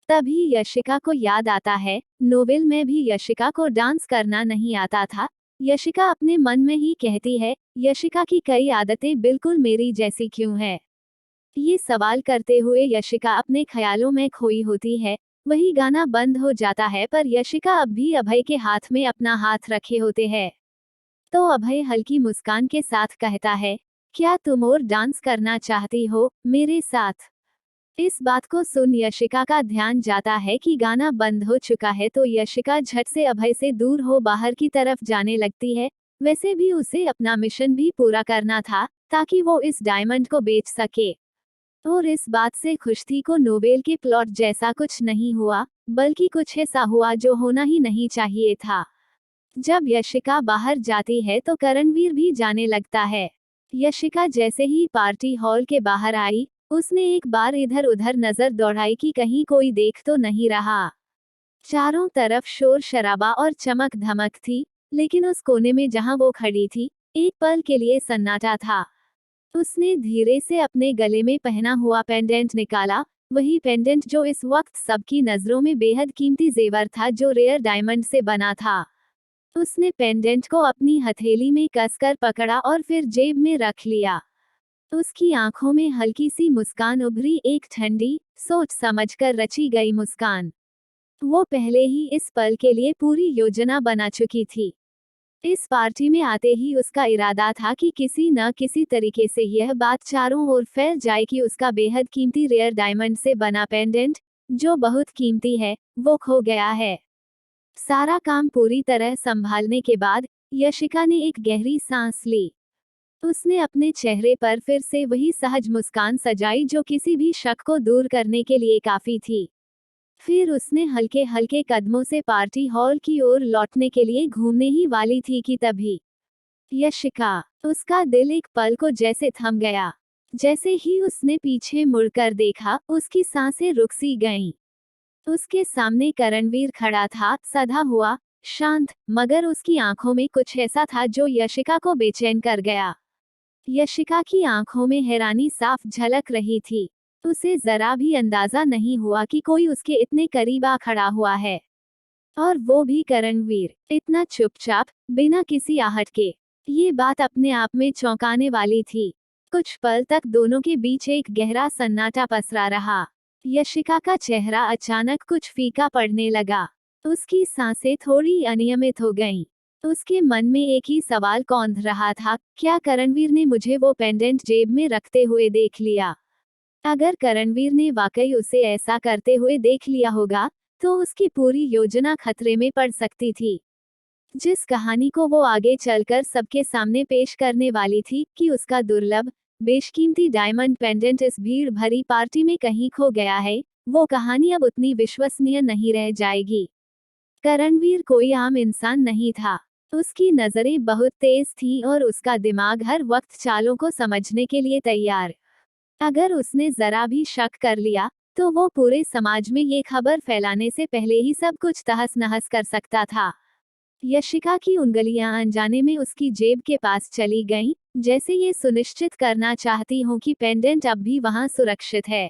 तभी यशिका को याद आता है, नोवेल में भी यशिका को डांस करना नहीं आता था। यशिका अपने मन में ही कहती है, यशिका की कई आदतें बिल्कुल मेरी जैसी क्यों है। ये सवाल करते हुए यशिका अपने ख्यालों में खोई होती है। वही गाना बंद हो जाता है, पर यशिका अब भी अभय के हाथ में अपना हाथ रखे होते हैं। तो अभय हल्की मुस्कान के साथ कहता है, क्या तुम और डांस करना चाहती हो मेरे साथ। इस बात को सुन यशिका का ध्यान जाता है कि गाना बंद हो चुका है, तो यशिका झट से अभय से दूर हो बाहर की तरफ जाने लगती है। वैसे भी उसे अपना मिशन भी पूरा करना था, ताकि वो इस डायमंड को बेच सके। और इस बात से खुश थी को नोवेल के प्लॉट जैसा कुछ नहीं हुआ, बल्कि कुछ ऐसा हुआ जो होना ही नहीं चाहिए था। जब यशिका बाहर जाती है तो करणवीर भी जाने लगता है। यशिका जैसे ही पार्टी हॉल के बाहर आई, उसने एक बार इधर उधर नजर दौड़ाई कि कहीं कोई देख तो नहीं रहा। चारों तरफ शोर शराबा और चमक धमक थी, लेकिन उस कोने में जहां वो खड़ी थी, एक पल के लिए सन्नाटा था। उसने धीरे से अपने गले में पहना हुआ पेंडेंट निकाला, वही पेंडेंट जो इस वक्त सबकी नजरों में बेहद कीमती जेवर था, जो रेयर डायमंड से बना था। उसने पेंडेंट को अपनी हथेली में कसकर पकड़ा और फिर जेब में रख लिया। उसकी आंखों में हल्की सी मुस्कान उभरी, एक ठंडी, सोच समझकर रची गई मुस्कान। वो पहले ही इस पल के लिए पूरी योजना बना चुकी थी। इस पार्टी में आते ही उसका इरादा था कि किसी न किसी तरीके से यह बात चारों ओर फैल जाए कि उसका बेहद कीमती रेयर डायमंड से बना पेंडेंट, जो बहुत कीमती है, वो खो गया है। सारा काम पूरी तरह संभालने के बाद यशिका ने एक गहरी सांस ली। उसने अपने चेहरे पर फिर से वही सहज मुस्कान सजाई जो किसी भी शक को दूर करने के लिए काफी थी। फिर उसने हल्के हल्के कदमों से पार्टी हॉल की ओर लौटने के लिए घूमने ही वाली थी कि तभी यशिका, उसका दिल एक पल को जैसे थम गया। जैसे ही उसने पीछे मुड़कर देखा, उसकी सांसें रुक सी गईं। उसके सामने करणवीर खड़ा था, सधा हुआ, शांत, मगर उसकी आंखों में कुछ ऐसा था जो यशिका को बेचैन कर गया। यशिका की आंखों में हैरानी साफ झलक रही थी। उसे जरा भी अंदाजा नहीं हुआ कि कोई उसके इतने करीब आ खड़ा हुआ है, और वो भी करणवीर, इतना चुपचाप, बिना किसी आहट के। ये बात अपने आप में चौंकाने वाली थी। कुछ पल तक दोनों के बीच एक गहरा सन्नाटा पसरा रहा। यशिका का चेहरा अचानक कुछ फीका पड़ने लगा। उसकी सांसें थोड़ी अनियमित हो गईं। उसके मन में एक ही सवाल कौंध रहा था, क्या करणवीर ने मुझे वो पेंडेंट जेब में रखते हुए देख लिया। अगर करणवीर ने वाकई उसे ऐसा करते हुए देख लिया होगा, तो उसकी पूरी योजना खतरे में पड़ सकती थी। जिस कहानी को वो आगे चलकर सबके सामने पेश करने वाली थी, कि उसका दुर्लभ, बेशकीमती डायमंड पेंडेंट इस भीड़ भरी पार्टी में कहीं खो गया है, वो कहानी अब उतनी विश्वसनीय नहीं रह जाएगी। करणवीर कोई आम इंसान नहीं था। उसकी नजरें बहुत तेज थीं और उसका दिमाग हर वक्त चालों को समझने के लिए तैयार। अगर उसने जरा भी शक कर लिया, तो वो पूरे समाज में ये खबर फैलाने से पहले ही सब कुछ तहस नहस कर सकता था। यशिका की उंगलियां अनजाने में उसकी जेब के पास चली गईं, जैसे ये सुनिश्चित करना चाहती हूं कि पेंडेंट अब भी वहां सुरक्षित है।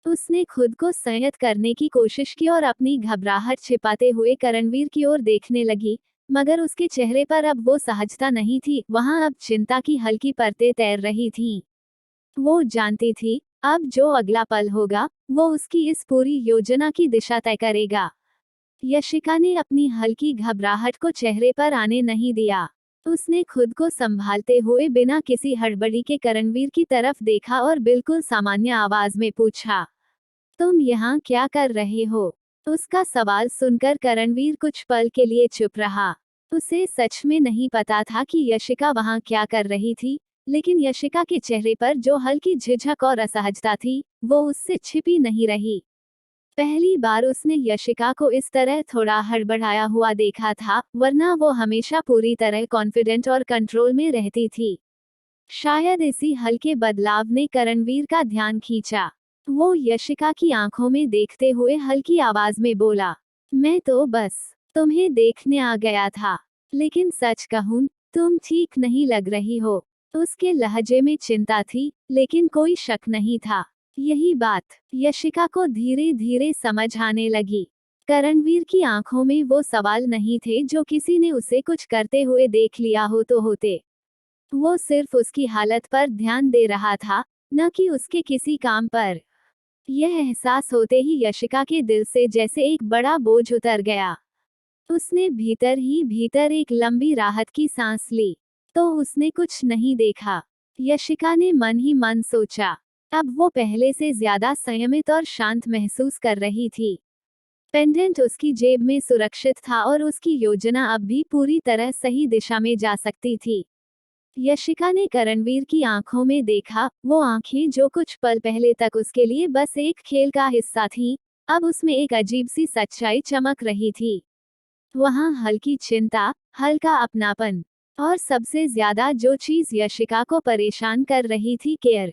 उसने खुद को संयत करने की कोशिश की और अपनी घबराहट छिपाते हुए करणवीर की ओर देखने लगी, मगर उसके चेहरे पर अब वो सहजता नहीं थी, वहां अब चिंता की हल्की परतें तैर रही थीं। वो जानती थी, अब जो अगला पल होगा, वो उसकी इस पूरी योजना की दिशा तय करेगा। यशिका ने अपनी हल्की घबराहट को चेहरे पर आने नहीं दिया। उसने खुद को संभालते हुए बिना किसी हड़बड़ी के करणवीर की तरफ देखा और बिल्कुल सामान्य आवाज में पूछा, तुम यहाँ क्या कर रहे हो। उसका सवाल सुनकर करणवीर कुछ पल के लिए चुप रहा। उसे सच में नहीं पता था कि यशिका वहाँ क्या कर रही थी, लेकिन यशिका के चेहरे पर जो हल्की झिझक और असहजता थी, वो उससे छिपी नहीं रही। पहली बार उसने यशिका को इस तरह थोड़ा हड़बड़ाया हुआ देखा था, वरना वो हमेशा पूरी तरह कॉन्फिडेंट और कंट्रोल में रहती थी। शायद इसी हल्के बदलाव ने करणवीर का ध्यान खींचा। वो यशिका की आंखों में देखते हुए हल्की आवाज में बोला, मैं तो बस तुम्हें देखने आ गया था, लेकिन सच कहूं, तुम ठीक नहीं लग रही हो। उसके लहजे में चिंता थी, लेकिन कोई शक नहीं था। यही बात यशिका को धीरे धीरे समझ आने लगी। करणवीर की आंखों में वो सवाल नहीं थे जो किसी ने उसे कुछ करते हुए देख लिया हो तो होते। वो सिर्फ उसकी हालत पर ध्यान दे रहा था, न कि उसके किसी काम पर। यह एहसास होते ही यशिका के दिल से जैसे एक बड़ा बोझ उतर गया। उसने भीतर ही भीतर एक लंबी राहत की सांस ली। तो उसने कुछ नहीं देखा। यशिका ने मन ही मन सोचा। अब वो पहले से ज्यादा संयमित और शांत महसूस कर रही थी। पेंडेंट उसकी जेब में सुरक्षित था और उसकी योजना अब भी पूरी तरह सही दिशा में जा सकती थी। यशिका ने करणवीर की आंखों में देखा, वो आंखें जो कुछ पल पहले तक उसके लिए बस एक खेल का हिस्सा थीं, अब उसमें एक अजीब सी सच्चाई चमक रही थी। वहां हल्की चिंता, हल्का अपनापन, और सबसे ज्यादा जो चीज यशिका को परेशान कर रही थी, केयर।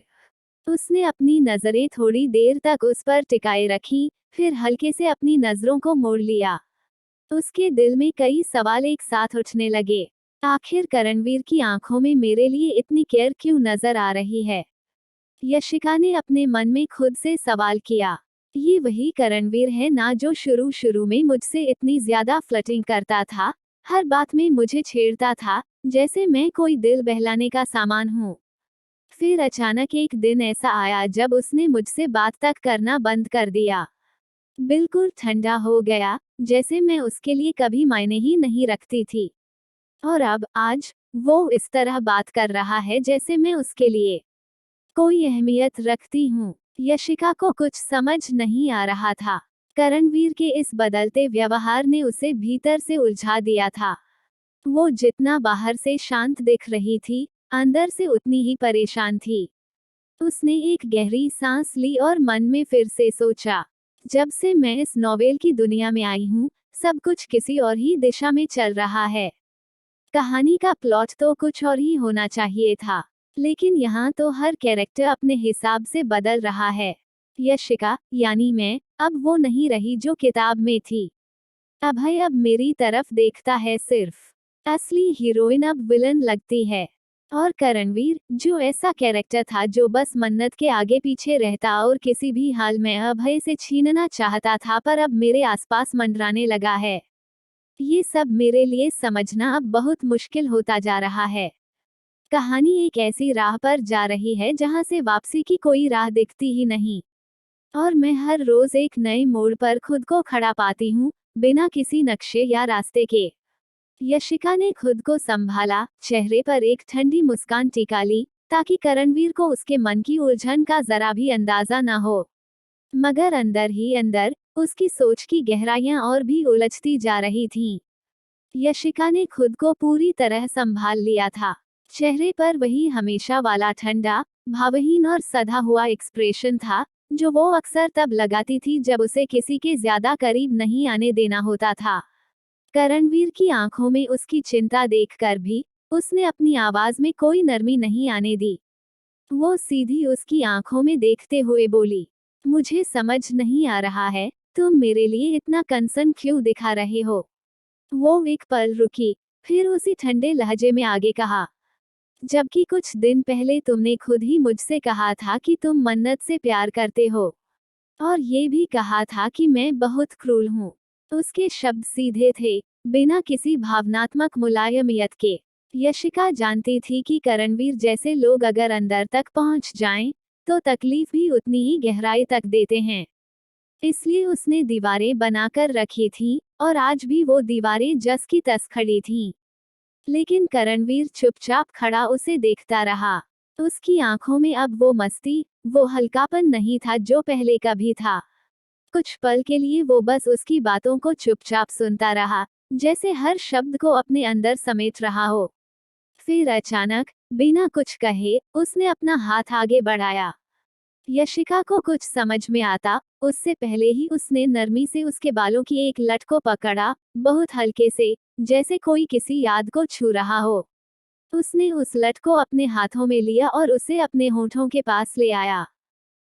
उसने अपनी नजरें थोड़ी देर तक उस पर टिकाए रखी, फिर हल्के से अपनी नजरों को मोड़ लिया। उसके दिल में कई सवाल एक साथ उठने लगे। आखिर करणवीर की आंखों में मेरे लिए इतनी केयर क्यों नजर आ रही है? यशिका ने अपने मन में खुद से सवाल किया। ये वही करणवीर है ना जो शुरू शुरू में मुझसे इतनी ज्यादा फ्लर्टिंग करता था, हर बात में मुझे छेड़ता था, जैसे मैं कोई दिल बहलाने का सामान हूँ। फिर अचानक एक दिन ऐसा आया जब उसने मुझसे बात तक करना बंद कर दिया। बिल्कुल ठंडा हो गया, जैसे मैं उसके लिए कभी मायने ही नहीं रखती थी। और अब आज वो इस तरह बात कर रहा है जैसे मैं उसके लिए कोई अहमियत रखती हूँ। यशिका को कुछ समझ नहीं आ रहा था। करणवीर के इस बदलते व्यवहार ने उसे भीतर से उलझा दिया था। वो जितना बाहर से शांत दिख रही थी, अंदर से उतनी ही परेशान थी। उसने एक गहरी सांस ली और मन में फिर से सोचा, जब से मैं इस नॉवेल की दुनिया में आई हूँ, सब कुछ किसी और ही दिशा में चल रहा है। कहानी का प्लॉट तो कुछ और ही होना चाहिए था, लेकिन यहाँ तो हर कैरेक्टर अपने हिसाब से बदल रहा है। यशिका, यानी मैं, अब वो नहीं रही जो किताब में थी। अभय अब मेरी तरफ देखता है सिर्फ। असली हीरोइन अब विलन लगती है। और करणवीर, जो ऐसा कैरेक्टर था जो बस मन्नत के आगे पीछे रहता और किसी भी हाल में अभय से छीनना चाहता था, पर अब मेरे आसपास मंडराने लगा है। ये सब मेरे लिए समझना अब बहुत मुश्किल होता जा रहा है। कहानी एक ऐसी राह पर जा रही है जहां से वापसी की कोई राह दिखती ही नहीं। और मैं हर रोज एक नए मोड़ पर खुद को खड़ा पाती हूँ, बिना किसी नक्शे या रास्ते के। यशिका ने खुद को संभाला, चेहरे पर एक ठंडी मुस्कान टिका ली, ताकि करणवीर को उसके मन की उलझन का जरा भी अंदाजा न हो। मगर अंदर ही अंदर उसकी सोच की गहराइयां और भी उलझती जा रही थीं। यशिका ने खुद को पूरी तरह संभाल लिया था। चेहरे पर वही हमेशा वाला ठंडा, भावहीन और सधा हुआ एक्सप्रेशन था, जो वो अक्सर तब लगाती थी जब उसे किसी के ज्यादा करीब नहीं आने देना होता था। करणवीर की आंखों में उसकी चिंता देखकर भी उसने अपनी आवाज में कोई नरमी नहीं आने दी। वो सीधी उसकी आंखों में देखते हुए बोली, मुझे समझ नहीं आ रहा है, तुम मेरे लिए इतना कंसर्न क्यों दिखा रहे हो? वो एक पल रुकी, फिर उसी ठंडे लहजे में आगे कहा, जबकि कुछ दिन पहले तुमने खुद ही मुझसे कहा था कि तुम मन्नत से प्यार करते हो। और ये भी कहा था कि मैं बहुत क्रूर हूँ। उसके शब्द सीधे थे, बिना किसी भावनात्मक मुलायमियत के। यशिका जानती थी कि करणवीर जैसे लोग अगर अंदर तक पहुंच जाएं, तो तकलीफ भी उतनी ही गहराई तक देते हैं। इसलिए उसने दीवारें बनाकर रखी थीं, और आज भी वो दीवारें जस की तस खड़ी थीं। लेकिन करणवीर चुपचाप खड़ा उसे देखता रहा। उसकी आंखों में अब वो मस्ती, वो हल्कापन नहीं था जो पहले कभी था। कुछ पल के लिए वो बस उसकी बातों को चुपचाप सुनता रहा, जैसे हर शब्द को अपने अंदर समेट रहा हो। फिर अचानक, बिना कुछ कहे, उसने अपना हाथ आगे बढ़ाया। यशिका को कुछ समझ में आता, उससे पहले ही उसने नरमी से उसके बालों की एक लट को पकड़ा, बहुत हल्के से, जैसे कोई किसी याद को छू रहा हो। उसने उस लट को अपने हाथों में लिया और उसे अपने होठों के पास ले आया।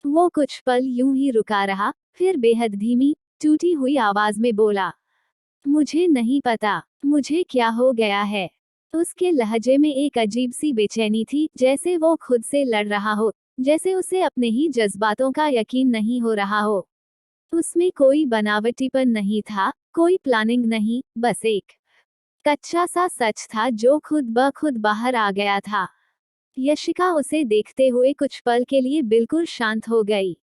वो कुछ पल यूं ही रुका रहा, फिर बेहद धीमी, टूटी हुई आवाज में बोला, मुझे नहीं पता, मुझे क्या हो गया है। उसके लहजे में एक अजीब सी बेचैनी थी, जैसे वो खुद से लड़ रहा हो, जैसे उसे अपने ही जज्बातों का यकीन नहीं हो रहा हो। उसमें कोई बनावटीपन नहीं था, कोई प्लानिंग नहीं, बस एक कच्चा सा सच था जो खुद ब खुद बाहर आ गया था। यशिका उसे देखते हुए कुछ पल के लिए बिल्कुल शांत हो गई।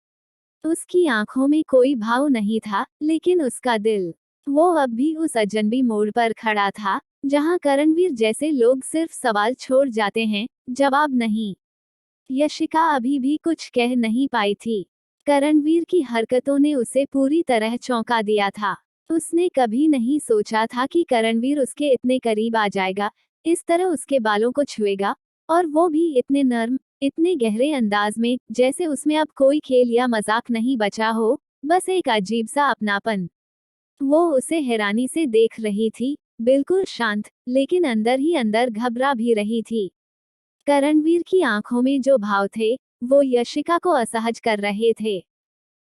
उसकी आंखों में कोई भाव नहीं था, लेकिन उसका दिल, वो अब भी उस अजनबी मोड़ पर खड़ा था, जहां करणवीर जैसे लोग सिर्फ सवाल छोड़ जाते हैं, जवाब नहीं। यशिका अभी भी कुछ कह नहीं पाई थी। करणवीर की हरकतों ने उसे पूरी तरह चौंका दिया था। उसने कभी नहीं सोचा था कि करणवीर उसके इतने करीब आ जाएगा, इस तरह उसके बालों को छुएगा, और वो भी इतने नर्म, इतने गहरे अंदाज में, जैसे उसमें अब कोई खेल या मजाक नहीं बचा हो, बस एक अजीब सा अपनापन। वो उसे हैरानी से देख रही थी, बिल्कुल शांत, लेकिन अंदर ही अंदर घबरा भी रही थी। करणवीर की आंखों में जो भाव थे, वो यशिका को असहज कर रहे थे।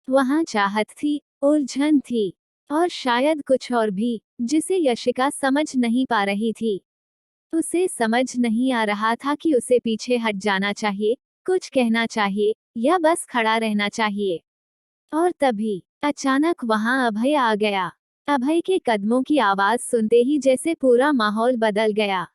वहां चाहत थी, उलझन थी, और शायद कुछ और भी, जिसे यशिका समझ नहीं पा रही थी। उसे समझ नहीं आ रहा था कि उसे पीछे हट जाना चाहिए, कुछ कहना चाहिए, या बस खड़ा रहना चाहिए। और तभी अचानक वहां अभय आ गया। अभय के कदमों की आवाज सुनते ही जैसे पूरा माहौल बदल गया।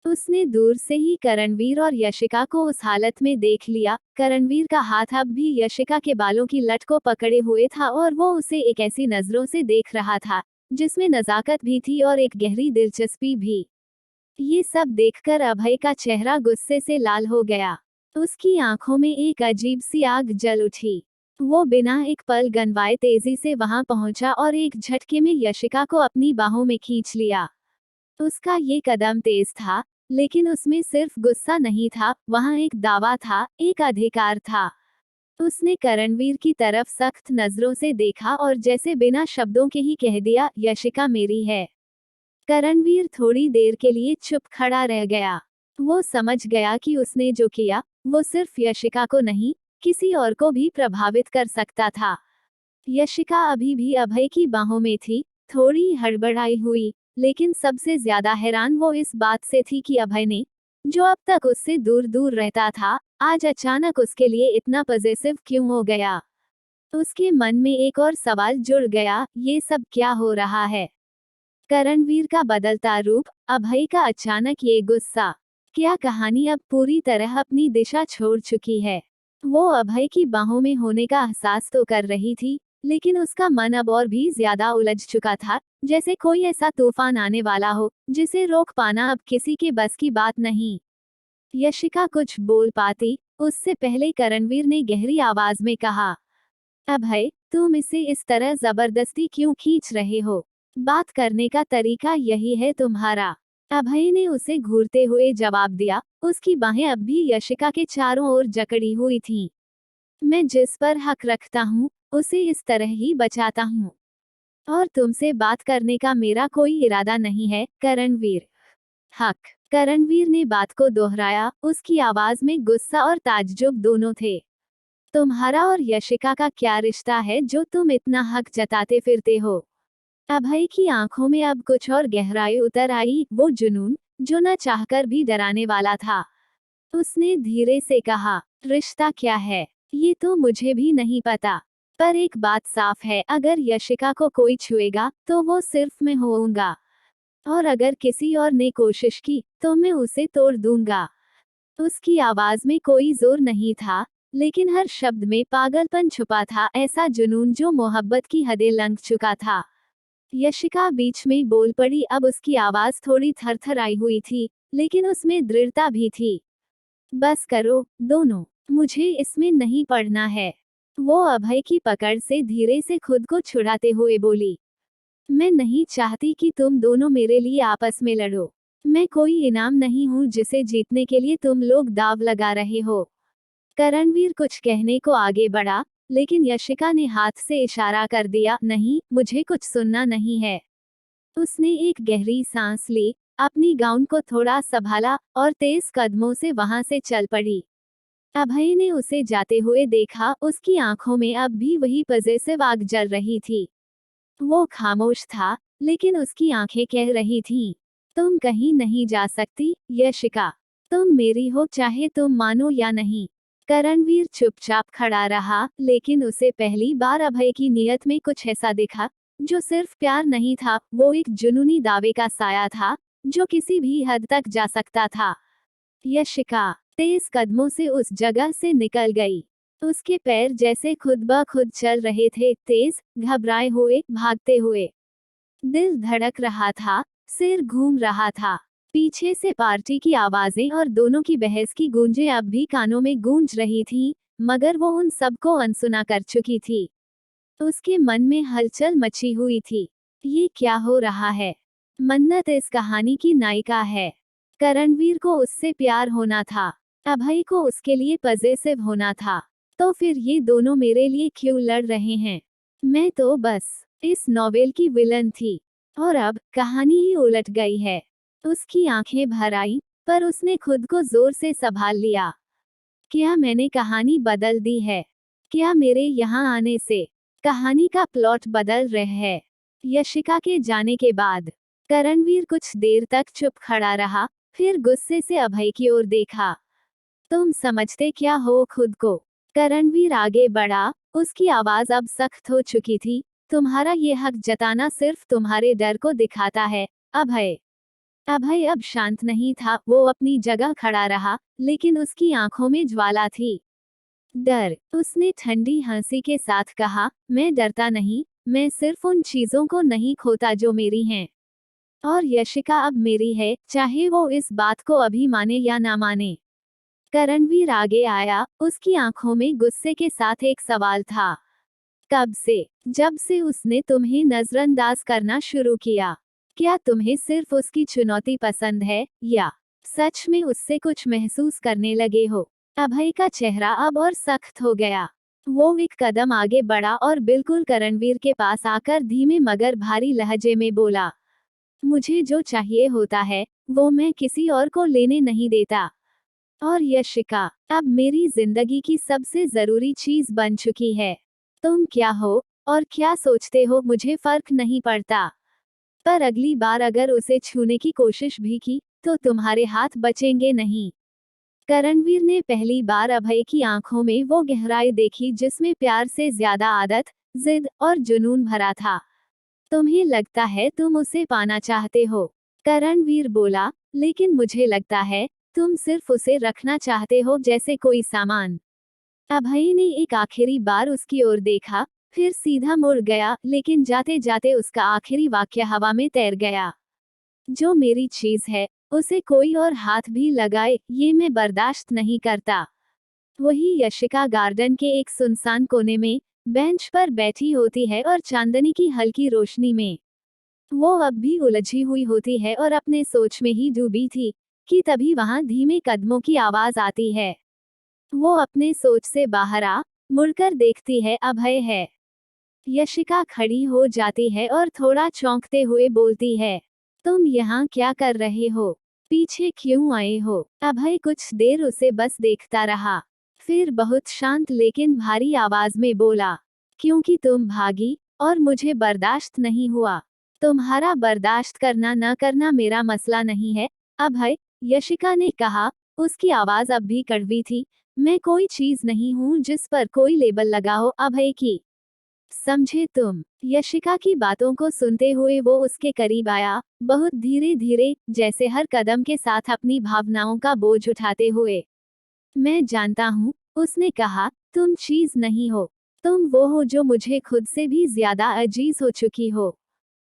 उसने दूर से ही करणवीर और यशिका को उस हालत में देख लिया। करणवीर का हाथ अब भी यशिका के बालों की लट को पकड़े हुए था, और वो उसे एक ऐसी नजरों से देख रहा था जिसमें नजाकत भी थी और एक गहरी दिलचस्पी भी। ये सब देखकर अभय का चेहरा गुस्से से लाल हो गया। उसकी आंखों में एक अजीब सी आग जल उठी। वो बिना एक पल गनवाए तेजी से वहां पहुंचा और एक झटके में यशिका को अपनी बाहों में खींच लिया। उसका ये कदम तेज था, लेकिन उसमें सिर्फ गुस्सा नहीं था, वहां एक दावा था, एक अधिकार था। उसने करणवीर की तरफ सख्त नजरों से देखा और जैसे बिना शब्दों के ही कह दिया, यशिका मेरी है। करणवीर थोड़ी देर के लिए चुप खड़ा रह गया। वो समझ गया कि उसने जो किया, वो सिर्फ यशिका को नहीं, किसी और को भी प्रभावित कर सकता था। यशिका अभी भी अभय की बाहों में थी, थोड़ी हड़बड़ाई हुई, लेकिन सबसे ज्यादा हैरान वो इस बात से थी कि अभय ने, जो अब तक उससे दूर दूर रहता था, आज अचानक उसके लिए इतना पॉजिटिव क्यों हो गया। उसके मन में एक और सवाल जुड़ गया, ये सब क्या हो रहा है। करणवीर का बदलता रूप, अभय का अचानक ये गुस्सा, क्या कहानी अब पूरी तरह अपनी दिशा छोड़ चुकी है। वो अभय की बाहों में होने का एहसास तो कर रही थी, लेकिन उसका मन अब और भी ज्यादा उलझ चुका था, जैसे कोई ऐसा तूफान आने वाला हो जिसे रोक पाना अब किसी के बस की बात नहीं। यशिका कुछ बोल पाती, उससे पहले करणवीर ने गहरी आवाज में कहा, अभय, तुम इसे इस तरह जबरदस्ती क्यों खींच रहे हो। बात करने का तरीका यही है तुम्हारा। अभय ने उसे घूरते हुए जवाब दिया, उसकी बाहें अब भी यशिका के चारों ओर जकड़ी हुई थीं। मैं जिस पर हक रखता हूँ, उसे इस तरह ही बचाता हूँ। और तुमसे बात करने का मेरा कोई इरादा नहीं है, करणवीर। हक। करणवीर ने बात को दोहराया, उसकी आवाज में गुस्सा और ताज्जुब दोनों थे। तुम्हारा और यशिका का क्या रिश्ता है जो तुम इतना हक जताते फिरते हो। अभय की आंखों में अब कुछ और गहराई उतर आई, वो जुनून, जो न चाहकर भी डराने वाला था। उसने धीरे से कहा, रिश्ता क्या है, ये तो मुझे भी नहीं पता। पर एक बात साफ है, अगर यशिका को कोई छुएगा, तो वो सिर्फ मैं होऊंगा। और अगर किसी और ने कोशिश की, तो मैं उसे तोड़ दूंगा। उसकी आवाज में कोई जोर नहीं था, लेकिन हर शब्द में पागलपन छुपा था, ऐसा जुनून जो मोहब्बत की हदें लंघ चुका था। यशिका बीच में बोल पड़ी, अब उसकी आवाज थोड़ी थरथराई हुई थी, लेकिन उसमें दृढ़ता भी थी। बस करो, दोनों, मुझे इसमें नहीं पड़ना है। वो अभय की पकड़ से धीरे से खुद को छुड़ाते हुए बोली, मैं नहीं चाहती कि तुम दोनों मेरे लिए आपस में लड़ो। मैं कोई इनाम नहीं हूँ जिसे जीतने के लिए तुम लोग दाव लगा रहे हो। करणवीर कुछ कहने को आगे बढ़ा, लेकिन यशिका ने हाथ से इशारा कर दिया, नहीं, मुझे कुछ सुनना नहीं है। उसने एक गहरी सांस ली, अपनी गाउन को थोड़ा संभाला, और तेज कदमों से वहां से चल पड़ी। अभय ने उसे जाते हुए देखा, उसकी आंखों में अब भी वही पजेसिव आग जल रही थी। वो खामोश था, लेकिन उसकी आंखें कह रही थीं, तुम कहीं नहीं जा सकती, यशिका। तुम मेरी हो, चाहे तुम मानो या नहीं। करणवीर चुपचाप खड़ा रहा, लेकिन उसे पहली बार अभय की नीयत में कुछ ऐसा दिखा जो सिर्फ प्यार नहीं था, वो एक जुनूनी दावे का साया था जो किसी भी हद तक जा सकता था। यशिका तेज कदमों से उस जगह से निकल गई। उसके पैर जैसे खुद ब खुद चल रहे थे, तेज, घबराए हुए, भागते हुए। दिल धड़क रहा था, सिर घूम रहा था। पीछे से पार्टी की आवाजें और दोनों की बहस की गूंजें अब भी कानों में गूंज रही थीं, मगर वो उन सबको अनसुना कर चुकी थी। उसके मन में हलचल मची हुई थी। ये क्या हो रहा है? मन्नत इस कहानी की नायिका है। करणवीर को उससे प्यार होना था। अभय को उसके लिए पजेसिव होना था। तो फिर ये दोनों मेरे लिए क्यों लड़ रहे हैं? मैं तो बस इस नॉवेल की विलन थी। और अब कहानी ही उलट गई है। उसकी आंखें भर आईं, पर उसने खुद को जोर से संभाल लिया। क्या मैंने कहानी बदल दी है? क्या मेरे यहाँ आने से कहानी का प्लॉट बदल रहा है? यशिका के जाने के बाद करणवीर कुछ देर तक चुप खड़ा रहा, फिर गुस्से से अभय की ओर देखा। तुम समझते क्या हो खुद को? करणवीर आगे बढ़ा, उसकी आवाज अब सख्त हो चुकी थी। तुम्हारा ये हक जताना सिर्फ तुम्हारे डर को दिखाता है, अभय। अभय अब शांत नहीं था, वो अपनी जगह खड़ा रहा, लेकिन उसकी आंखों में ज्वाला थी। डर, उसने ठंडी हंसी के साथ कहा, मैं डरता नहीं, मैं सिर्फ उन चीजों को नहीं खोता जो मेरी हैं। और यशिका अब मेरी है, चाहे वो इस बात को अभी माने या ना माने। करणवीर आगे आया, उसकी आंखों में गुस्से के साथ एक सवाल था। कब से? जब से उसने तुम्हें नजरअंदाज करना शुरू किया। क्या तुम्हें सिर्फ उसकी चुनौती पसंद है, या सच में उससे कुछ महसूस करने लगे हो? अभय का चेहरा अब और सख्त हो गया। वो एक कदम आगे बढ़ा और बिल्कुल करणवीर के पास आकर धीमे मगर भारी लहजे में बोला, मुझे जो चाहिए होता है वो मैं किसी और को लेने नहीं देता। और यशिका अब मेरी जिंदगी की सबसे जरूरी चीज बन चुकी है। तुम क्या हो और क्या सोचते हो मुझे फर्क नहीं पड़ता, पर अगली बार अगर उसे छूने की कोशिश भी की तो तुम्हारे हाथ बचेंगे नहीं। करणवीर ने पहली बार अभय की आंखों में वो गहराई देखी जिसमें प्यार से ज्यादा आदत, जिद और जुनून भरा था। तुम्हें लगता है तुम उसे पाना चाहते हो, करणवीर बोला, लेकिन मुझे लगता है तुम सिर्फ उसे रखना चाहते हो जैसे कोई सामान। अभय ने एक आखिरी बार उसकी ओर देखा, फिर सीधा मुड़ गया, लेकिन जाते जाते उसका आखिरी वाक्य हवा में तैर गया। जो मेरी चीज है उसे कोई और हाथ भी लगाए, ये मैं बर्दाश्त नहीं करता। वही यशिका गार्डन के एक सुनसान कोने में बेंच पर बैठी होती है और चांदनी की हल्की रोशनी में वो अब भी उलझी हुई होती है और अपने सोच में ही डूबी थी कि तभी वहां धीमे कदमों की आवाज आती है। वो अपने सोच से बाहर आ, मुड़कर देखती है, अभय है। यशिका खड़ी हो जाती है और थोड़ा चौंकते हुए बोलती है, तुम यहाँ क्या कर रहे हो? पीछे क्यों आए हो? अभय कुछ देर उसे बस देखता रहा, फिर बहुत शांत लेकिन भारी आवाज में बोला, क्योंकि तुम भागी और मुझे बर्दाश्त नहीं हुआ। तुम्हारा बर्दाश्त करना न करना मेरा मसला नहीं है, अभय, यशिका ने कहा, उसकी आवाज अब भी कड़वी थी। मैं कोई चीज नहीं हूँ जिस पर कोई लेबल लगा हो, अभय की। समझे तुम? यशिका की बातों को सुनते हुए वो उसके करीब आया, बहुत धीरे धीरे, जैसे हर कदम के साथ अपनी भावनाओं का बोझ उठाते हुए। मैं जानता हूँ, उसने कहा, तुम चीज नहीं हो। तुम वो हो जो मुझे खुद से भी ज्यादा अजीज हो चुकी हो।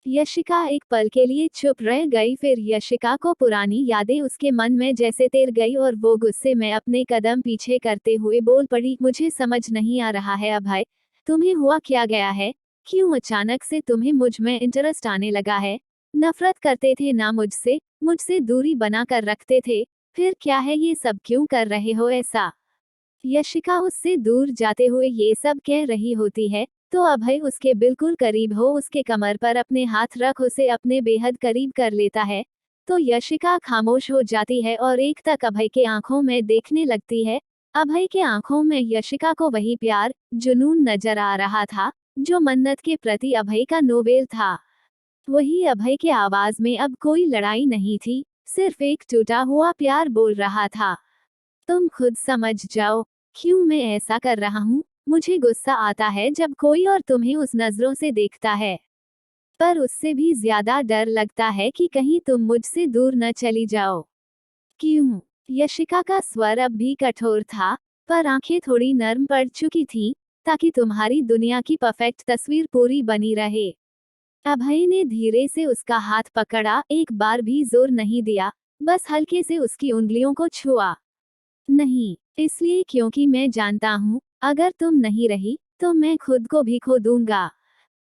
यशिका एक पल के लिए चुप रह गई, फिर यशिका को पुरानी यादें उसके मन में जैसे तैर गई और वो गुस्से में अपने कदम पीछे करते हुए बोल पड़ी, मुझे समझ नहीं आ रहा है अभय, तुम्हें हुआ क्या गया है? क्यों अचानक से तुम्हें मुझ में इंटरेस्ट आने लगा है? नफरत करते थे ना मुझसे, मुझसे दूरी बना कर रखते थे, फिर क्या है ये सब क्यों कर रहे हो ऐसा? यशिका उससे दूर जाते हुए ये सब कह रही होती है तो अभय उसके बिल्कुल करीब हो, उसके कमर पर अपने हाथ रख उसे अपने बेहद करीब कर लेता है। तो यशिका खामोश हो जाती है और एक तक अभय के आंखों में देखने लगती है। अभय के आंखों में यशिका को वही प्यार, जुनून नजर आ रहा था जो मन्नत के प्रति अभय का नोबेल था। वही अभय के आवाज में अब कोई लड़ाई नहीं थी, सिर्फ एक टूटा हुआ प्यार बोल रहा था, तुम खुद समझ जाओ, क्यों मैं ऐसा कर रहा हूँ? मुझे गुस्सा आता है जब कोई और तुम्हें उस नजरों से देखता है, पर उससे भी ज्यादा डर लगता है कि कहीं तुम मुझसे दूर न चली जाओ। क्यों? यशिका का स्वर अब भी कठोर था, पर आंखें थोड़ी नर्म पड़ चुकी थीं, ताकि तुम्हारी दुनिया की परफेक्ट तस्वीर पूरी बनी रहे। अभय ने धीरे से उसका हाथ पकड़ा, एक बार भी जोर नहीं दिया, बस हल्के से उसकी उंगलियों को छुआ। नहीं, इसलिए क्योंकि मैं जानता हूँ, अगर तुम नहीं रही, तो मैं खुद को भी खो दूंगा।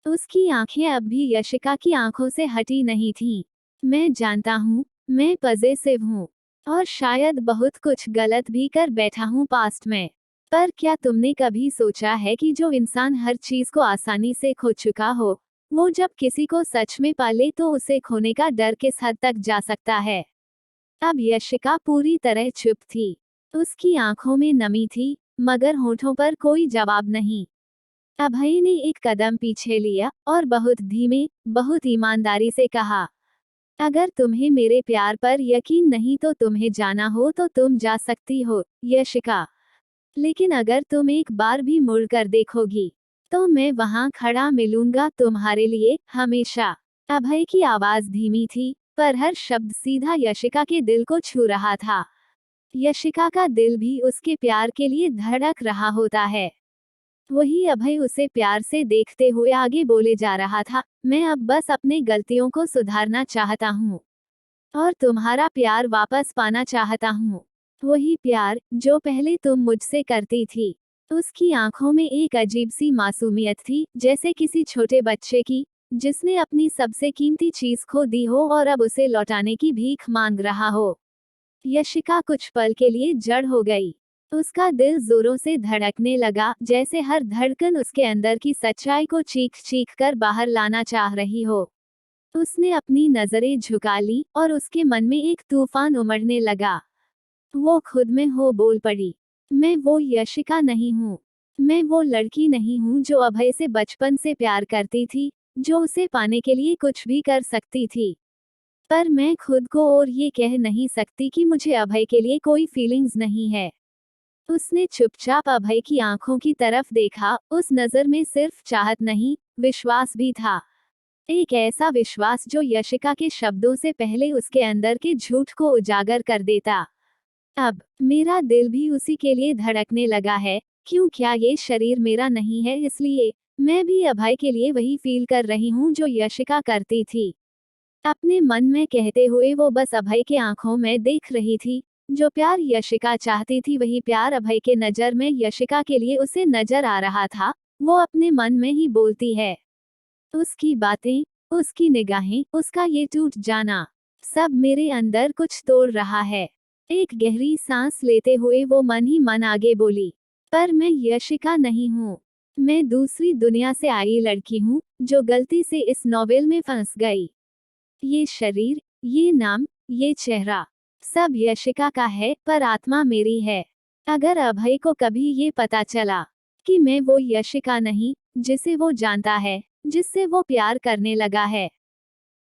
उसकी आंखें अब भी यशिका की आंखों से हटी नहीं थीं। मैं जानता हूँ, मैं पजेसिव हूँ, और शायद बहुत कुछ गलत भी कर बैठा हूँ पास्ट में। पर क्या तुमने कभी सोचा है कि जो इंसान हर चीज को आसानी से खो चुका हो, वो जब किसी को सच में पाले तो उसे खोने का डर किस हद तक जा सकता है? अब यशिका पूरी तरह चुप थी। उसकी आंखों में नमी थी, मगर होठों पर कोई जवाब नहीं। अभय ने एक कदम पीछे लिया और बहुत धीमे, बहुत ईमानदारी से कहा, अगर तुम्हें मेरे प्यार पर यकीन नहीं तो तुम्हें जाना हो तो तुम जा सकती हो, यशिका। लेकिन अगर तुम एक बार भी मुड़कर देखोगी, तो मैं वहां खड़ा मिलूंगा तुम्हारे लिए, हमेशा। अभय की आवाज धीमी थी, पर हर शब्द सीधा यशिका के दिल को छू रहा था। यशिका का दिल भी उसके प्यार के लिए धड़क रहा होता है। वही अभय उसे प्यार से देखते हुए आगे बोले जा रहा था, मैं अब बस अपने गलतियों को सुधारना चाहता हूँ, और तुम्हारा प्यार वापस पाना चाहता हूँ। वही प्यार जो पहले तुम मुझसे करती थी। उसकी आंखों में एक अजीब सी मासूमियत थी, जैसे किसी छोटे बच्चे की, जिसने अपनी सबसे कीमती चीज खो दी हो और अब उसे लौटाने की भीख मांग रहा हो। यशिका कुछ पल के लिए जड़ हो गई। उसका दिल जोरों से धड़कने लगा, जैसे हर धड़कन उसके अंदर की सच्चाई को चीख चीख कर बाहर लाना चाह रही हो। उसने अपनी नजरें झुका ली और उसके मन में एक तूफान उमड़ने लगा। वो खुद में हो बोल पड़ी, मैं वो यशिका नहीं हूँ। मैं वो लड़की नहीं हूँ जो अभय से बचपन से प्यार करती थी, जो उसे पाने के लिए कुछ भी कर सकती थी। पर मैं खुद को और ये कह नहीं सकती कि मुझे अभय के लिए कोई फीलिंग्स नहीं है। उसने चुपचाप अभय की आंखों की तरफ देखा, उस नजर में सिर्फ चाहत नहीं, विश्वास भी था। एक ऐसा विश्वास जो यशिका के शब्दों से पहले उसके अंदर के झूठ को उजागर कर देता। अब मेरा दिल भी उसी के लिए धड़कने लगा है। क्यों? क्या ये शरीर मेरा नहीं है इसलिए? मैं भी अभय के लिए वही फील कर रही हूँ जो यशिका करती थी। अपने मन में कहते हुए वो बस अभय के आंखों में देख रही थी। जो प्यार यशिका चाहती थी वही प्यार अभय के नजर में यशिका के लिए उसे नजर आ रहा था। वो अपने मन में ही बोलती है। उसकी बातें, उसकी निगाहें, उसका ये टूट जाना, सब मेरे अंदर कुछ तोड़ रहा है। एक गहरी सांस लेते हुए वो मन ही मन आगे बोली, पर मैं यशिका नहीं हूँ। मैं दूसरी दुनिया से आई लड़की हूँ, जो गलती से इस नॉवेल में फंस गई। ये शरीर, ये नाम, ये चेहरा, सब यशिका का है, पर आत्मा मेरी है। अगर अभय को कभी ये पता चला कि मैं वो यशिका नहीं, जिसे वो जानता है, जिससे वो प्यार करने लगा है,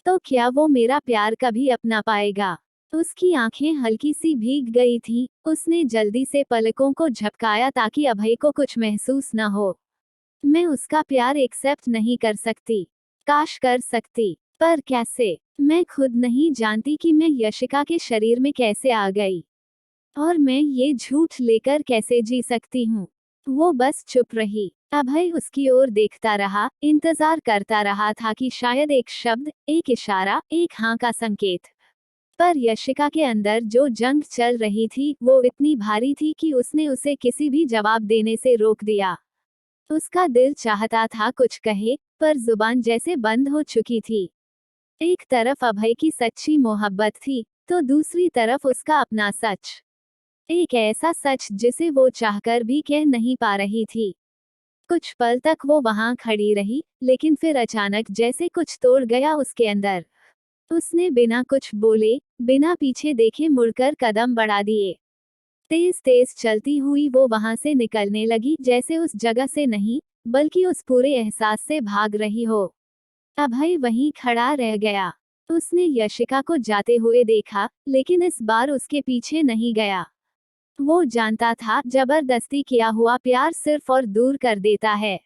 तो क्या वो मेरा प्यार कभी अपना पाएगा? उसकी आंखें हल्की सी भीग गई थीं। उसने जल्दी से पलकों को झपकाया ताकि अभय को कुछ महसूस न हो। मैं उसका प्यार एक्सेप्ट नहीं कर सकती। काश कर सकती, पर कैसे? मैं खुद नहीं जानती कि मैं यशिका के शरीर में कैसे आ गई, और मैं ये झूठ लेकर कैसे जी सकती हूँ। वो बस चुप रही। अभय उसकी ओर देखता रहा, इंतजार करता रहा था कि शायद एक शब्द, एक इशारा, एक हाँ का संकेत। पर यशिका के अंदर जो जंग चल रही थी वो इतनी भारी थी कि उसने उसे किसी भी जवाब देने से रोक दिया। उसका दिल चाहता था कुछ कहे, पर जुबान जैसे बंद हो चुकी थी। एक तरफ अभय की सच्ची मोहब्बत थी, तो दूसरी तरफ उसका अपना सच। एक ऐसा सच जिसे वो चाहकर भी कह नहीं पा रही थी। कुछ पल तक वो वहां खड़ी रही, लेकिन फिर अचानक जैसे कुछ तोड़ गया उसके अंदर। उसने बिना कुछ बोले, बिना पीछे देखे मुड़कर कदम बढ़ा दिए। तेज तेज चलती हुई वो वहां से निकलने लगी, जैसे उस जगह से नहीं, बल्कि उस पूरे एहसास से भाग रही हो। अभय वहीं खड़ा रह गया। उसने यशिका को जाते हुए देखा, लेकिन इस बार उसके पीछे नहीं गया। वो जानता था जबरदस्ती किया हुआ प्यार सिर्फ और दूर कर देता है,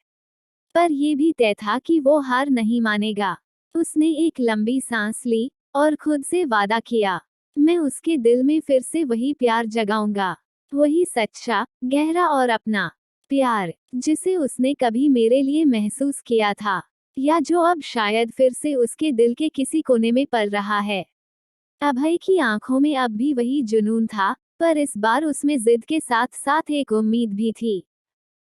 पर ये भी तय था कि वो हार नहीं मानेगा। उसने एक लंबी सांस ली और खुद से वादा किया, मैं उसके दिल में फिर से वही प्यार जगाऊंगा, वही सच्चा, गहरा और अपना प्यार जिसे उसने कभी मेरे लिए महसूस किया था, या जो अब शायद फिर से उसके दिल के किसी कोने में पल रहा है। अभय की आंखों में अब भी वही जुनून था, पर इस बार उसमें जिद के साथ साथ एक उम्मीद भी थी।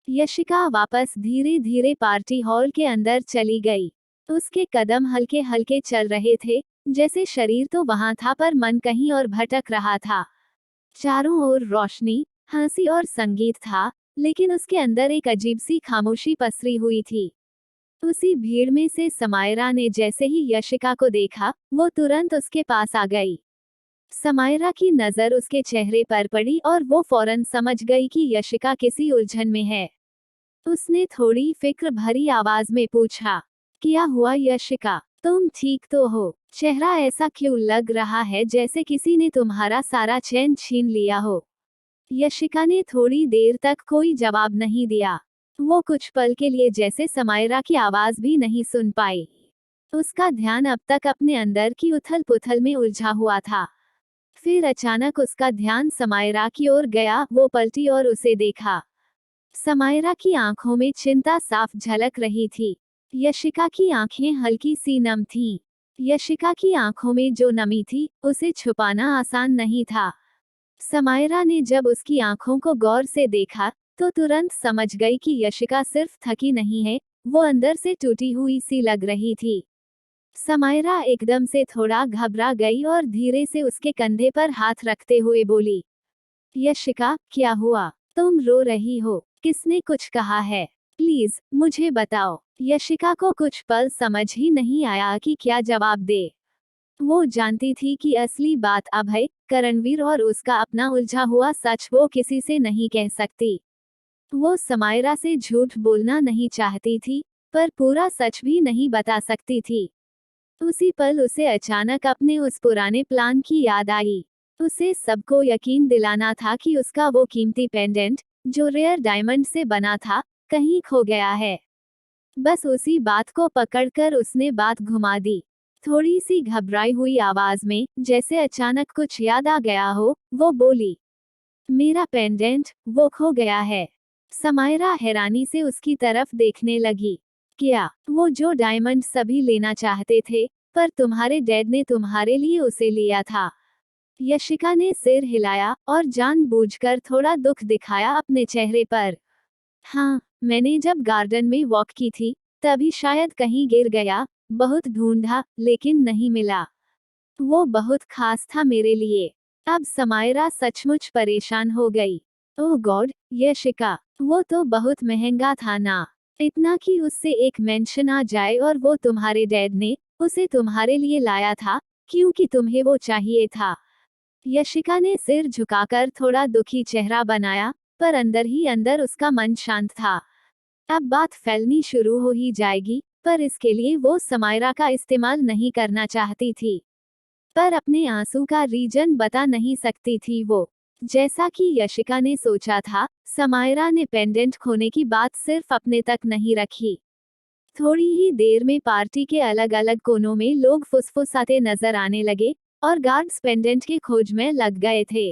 यशिका वापस धीरे धीरे पार्टी हॉल के अंदर चली गई। उसके कदम हल्के हल्के चल रहे थे, जैसे शरीर तो वहां था पर मन कहीं और भटक रहा था। चारों ओर रोशनी, हंसी और संगीत था, लेकिन उसके अंदर एक अजीब सी खामोशी पसरी हुई थी। उसी भीड़ में से समायरा ने जैसे ही यशिका को देखा, वो तुरंत उसके पास आ गई। समायरा की नजर उसके चेहरे पर पड़ी और वो फौरन समझ गई कि यशिका किसी उलझन में है। उसने थोड़ी फिक्र भरी आवाज में पूछा, क्या हुआ यशिका, तुम ठीक तो हो? चेहरा ऐसा क्यों लग रहा है जैसे किसी ने तुम्हारा सारा चैन छीन लिया हो? यशिका ने थोड़ी देर तक कोई जवाब नहीं दिया। वो कुछ पल के लिए जैसे समायरा की आवाज भी नहीं सुन पाई। उसका ध्यान अब तक अपने अंदर की उथल पुथल में उलझा हुआ था। फिर अचानक उसका ध्यान समायरा की ओर गया। वो पलटी और उसे देखा। समायरा की आंखों में चिंता साफ झलक रही थी। यशिका की आंखें हल्की सी नम थीं। यशिका की आंखों में जो नमी थी, उसे छुपाना आसान नहीं था। समायरा ने जब उसकी आंखों को गौर से देखा, तो तुरंत समझ गई कि यशिका सिर्फ थकी नहीं है, वो अंदर से टूटी हुई सी लग रही थी। समायरा एकदम से थोड़ा घबरा गई और धीरे से उसके कंधे पर हाथ रखते हुए बोली, यशिका, क्या हुआ? तुम रो रही हो? किसने कुछ कहा है? प्लीज मुझे बताओ। यशिका को कुछ पल समझ ही नहीं आया कि क्या जवाब दे। वो जानती थी कि असली बात अभय, करणवीर और उसका अपना उलझा हुआ सच वो किसी से नहीं कह सकती। वो समायरा से झूठ बोलना नहीं चाहती थी, पर पूरा सच भी नहीं बता सकती थी। उसी पल उसे अचानक अपने उस पुराने प्लान की याद आई। उसे सबको यकीन दिलाना था कि उसका वो कीमती पेंडेंट, जो रेयर डायमंड से बना था, कहीं खो गया है। बस उसी बात को पकड़कर उसने बात घुमा दी। थोड़ी सी घबराई हुई आवाज में, जैसे अचानक कुछ याद आ गया हो, वो बोली, मेरा पेंडेंट, वो खो गया है। समायरा हैरानी से उसकी तरफ देखने लगी। क्या, वो जो डायमंड सभी लेना चाहते थे, पर तुम्हारे डैड ने तुम्हारे लिए उसे लिया था? यशिका ने सिर हिलाया और जानबूझकर थोड़ा दुख दिखाया अपने चेहरे पर। हाँ, मैंने जब गार्डन में वॉक की थी, तभी शायद कहीं गिर गया। बहुत ढूंढा, लेकिन नहीं मिला। वो बहुत खास था मेरे लिए। अब समायरा सचमुच परेशान हो गई। ओह गॉड, यशिका, वो तो बहुत महंगा था ना। इतना कि उससे एक मेंशन आ जाए और वो तुम्हारे डैड ने उसे तुम्हारे लिए लाया था, क्योंकि तुम्हें वो चाहिए था। यशिका ने सिर झुकाकर थोड़ा दुखी चेहरा बनाया, पर अंदर ही अंदर उसका मन शांत था। अब बात फैलनी शुरू हो ही जाएगी, पर इसके लिए वो समायरा का इस्तेमाल नहीं करना चाहती थी। पर अपने आंसू का रीजन बता नहीं सकती थी वो। जैसा कि यशिका ने सोचा था, समायरा ने पेंडेंट खोने की बात सिर्फ अपने तक नहीं रखी। थोड़ी ही देर में पार्टी के अलग अलग कोनों में लोग फुसफुसाते नजर आने लगे, और गार्ड्स पेंडेंट की खोज में लग गए थे।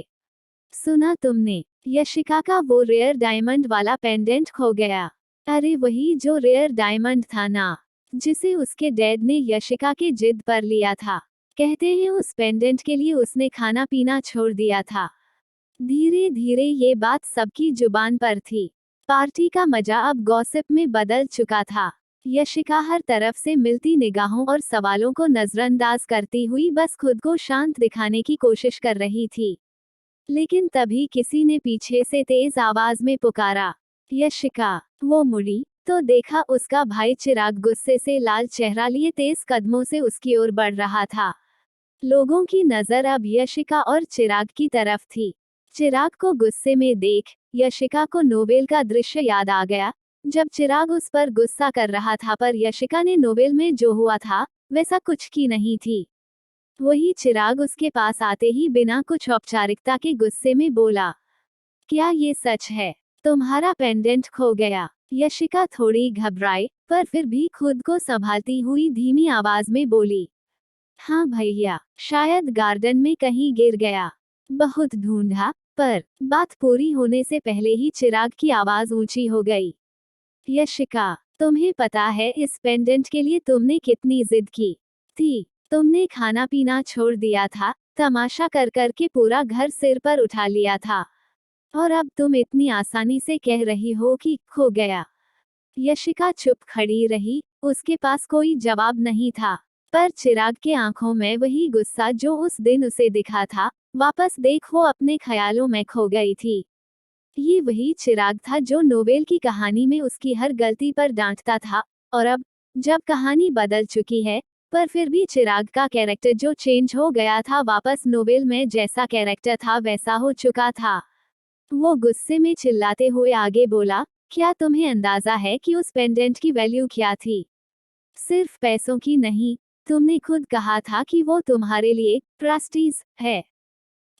सुना तुमने, यशिका का वो रेयर डायमंड वाला पेंडेंट खो गया? अरे वही जो रेयर डायमंड था ना, जिसे उसके डैड ने यशिका के जिद पर लिया था। कहते हैं उस पेंडेंट के लिए उसने खाना पीना छोड़ दिया था। धीरे धीरे ये बात सबकी जुबान पर थी। पार्टी का मजा अब गॉसिप में बदल चुका था। यशिका हर तरफ से मिलती निगाहों और सवालों को नजरअंदाज करती हुई बस खुद को शांत दिखाने की कोशिश कर रही थी। लेकिन तभी किसी ने पीछे से तेज आवाज में पुकारा, यशिका। वो मुड़ी तो देखा उसका भाई चिराग गुस्से से लाल चेहरा लिए तेज कदमों से उसकी ओर बढ़ रहा था। लोगों की नजर अब यशिका और चिराग की तरफ थी। चिराग को गुस्से में देख यशिका को नोवेल का दृश्य याद आ गया, जब चिराग उस पर गुस्सा कर रहा था, पर यशिका ने नोवेल में जो हुआ था वैसा कुछ की नहीं थी। वही चिराग उसके पास आते ही बिना कुछ औपचारिकता के गुस्से में बोला, क्या ये सच है? तुम्हारा पेंडेंट खो गया। यशिका थोड़ी घबराई, पर फिर भी खुद को संभालती हुई धीमी आवाज में बोली, हाँ भैया, शायद गार्डन में कहीं गिर गया। बहुत ढूंढा, पर बात पूरी होने से पहले ही चिराग की आवाज ऊंची हो गई। यशिका, तुम्हें पता है इस पेंडेंट के लिए तुमने कितनी जिद की थी? तुमने खाना पीना छोड़ दिया था, तमाशा कर कर के पूरा घर सिर पर उठा लिया था, और अब तुम इतनी आसानी से कह रही हो कि खो गया। यशिका चुप खड़ी रही, उसके पास कोई जवाब नहीं था, पर चिराग के आंखों में वही गुस्सा जो उस दिन उसे दिखा था, वापस देख वो अपने ख्यालों में खो गई थी। ये वही चिराग था जो नोवेल की कहानी में उसकी हर गलती पर डांटता था, और अब जब कहानी बदल चुकी है, पर फिर भी चिराग का कैरेक्टर जो चेंज हो गया था वापस नोवेल में जैसा कैरेक्टर था वैसा हो चुका था। वो गुस्से में चिल्लाते हुए आगे बोला, क्या तुम्हें अंदाजा है कि उस पेंडेंट की वैल्यू क्या थी? सिर्फ पैसों की नहीं, तुमने खुद कहा था कि वो तुम्हारे लिए प्रेस्टीज है।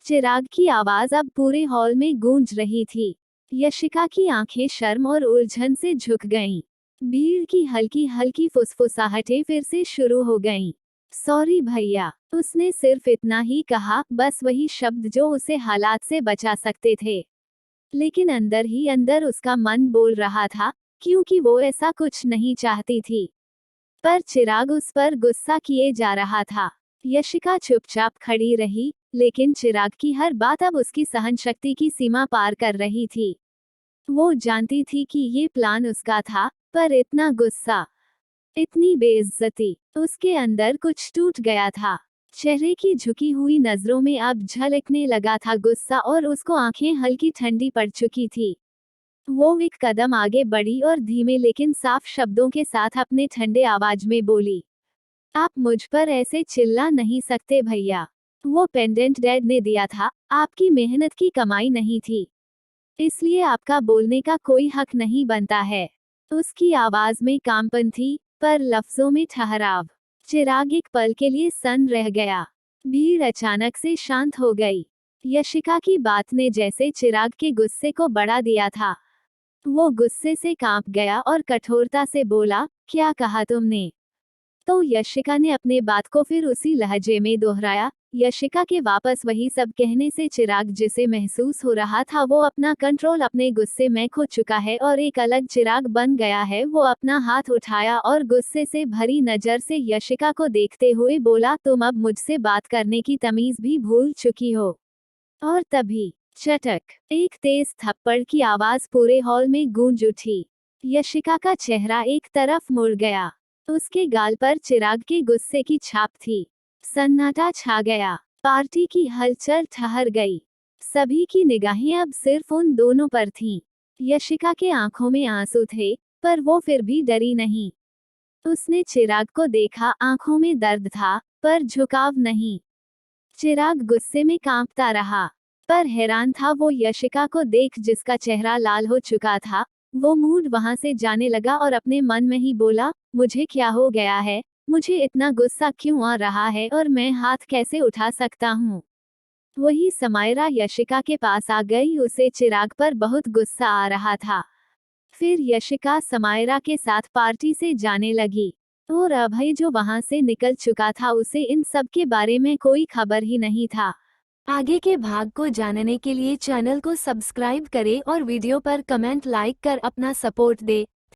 चिराग की आवाज अब पूरे हॉल में गूंज रही थी। यशिका की आंखें शर्म और उलझन से झुक गईं। भीड़ की हल्की हल्की फुसफुसाहटें फिर से शुरू हो गईं। सॉरी भैया, उसने सिर्फ इतना ही कहा, बस वही शब्द जो उसे हालात से बचा सकते थे। लेकिन अंदर ही अंदर उसका मन बोल रहा था, क्योंकि वो ऐसा कुछ नहीं चाहती थी। पर चिराग उस पर गुस्सा किए जा रहा था। यशिका चुपचाप खड़ी रही, लेकिन चिराग की हर बात अब उसकी सहनशक्ति की सीमा पार कर रही थी। वो जानती थी कि ये प्लान उसका था, पर इतना गुस्सा, इतनी बेइज्जती, उसके अंदर कुछ टूट गया था। चेहरे की झुकी हुई नजरों में अब झलकने लगा था गुस्सा, और उसको आंखें हल्की ठंडी पड़ चुकी थी। वो एक कदम आगे बढ़ी और धीमे लेकिन साफ शब्दों के साथ अपने ठंडे आवाज में बोली, आप मुझ पर ऐसे चिल्ला नहीं सकते भैया। वो पेंडेंट डैड ने दिया था, आपकी मेहनत की कमाई नहीं थी, इसलिए आपका बोलने का कोई हक नहीं बनता है। उसकी आवाज में कांपन थी, पर लफ्जों में ठहराव। चिराग एक पल के लिए सन्न रह गया। भीड़ अचानक से शांत हो गई। यशिका की बात ने जैसे चिराग के गुस्से को बढ़ा दिया था। वो गुस्से से कांप गया और कठोरता से बोला, क्या कहा तुमने? तो यशिका ने अपने बात को फिर उसी लहजे में दोहराया। यशिका के वापस वही सब कहने से चिराग जिसे महसूस हो रहा था वो अपना कंट्रोल अपने गुस्से में खो चुका है और एक अलग चिराग बन गया है। वो अपना हाथ उठाया और गुस्से से भरी नजर से यशिका को देखते हुए बोला, तुम अब मुझसे बात करने की तमीज भी भूल चुकी हो। और तभी चटक, एक तेज थप्पड़ की आवाज पूरे हॉल में गूंज उठी। यशिका का चेहरा एक तरफ मुड़ गया। उसके गाल पर चिराग के गुस्से की छाप थी। सन्नाटा छा गया। पार्टी की हलचल ठहर गई। सभी की निगाहें अब सिर्फ उन दोनों पर थीं। यशिका के आंखों में आंसू थे, पर वो फिर भी डरी नहीं। उसने चिराग को देखा, आंखों में दर्द था, पर झुकाव नहीं। चिराग गुस्से में कांपता रहा, पर हैरान था वो यशिका को देख जिसका चेहरा लाल हो चुका था। वो मूड वहां से जाने लगा और अपने मन में ही बोला, मुझे क्या हो गया है? मुझे इतना गुस्सा क्यों आ रहा है और मैं हाथ कैसे उठा सकता हूँ? वही समायरा यशिका के पास आ गई। उसे चिराग पर बहुत गुस्सा आ रहा था। फिर यशिका समायरा के साथ पार्टी से जाने लगी, और अभय जो वहां से निकल चुका था उसे इन सब के बारे में कोई खबर ही नहीं था। आगे के भाग को जानने के लिए चैनल को सब्सक्राइब करें और वीडियो पर कमेंट लाइक कर अपना सपोर्ट दे।